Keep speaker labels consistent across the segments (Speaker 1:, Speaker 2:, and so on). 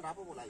Speaker 1: apa mulai?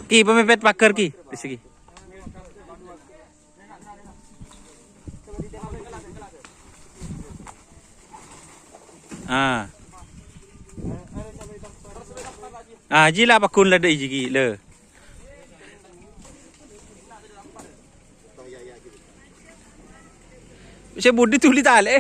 Speaker 2: Ki pemepet pagar ki di sini. Ah. Ah, jila pakun la dei jigi le. Saya budi tuli tale.